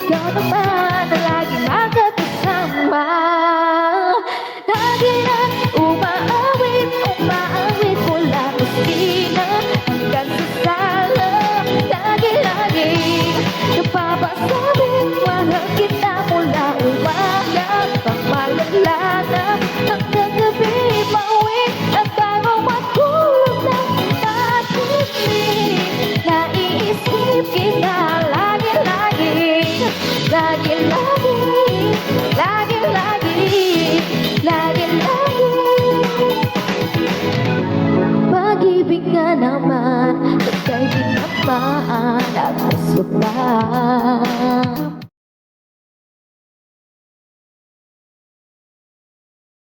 ikaw naman na lagi nakakasama. Lagi na umaawit mula kusina hanggang sa sala. Lagi napapasabing mahal kita mula umaga pamalalana hanggang gabi. Pauwi at bago matulog na pag-ibig. Naiisip kita lagi-lagi, lagi-lagi. Pag-ibig nga naman, pagkay di naman at puso ba?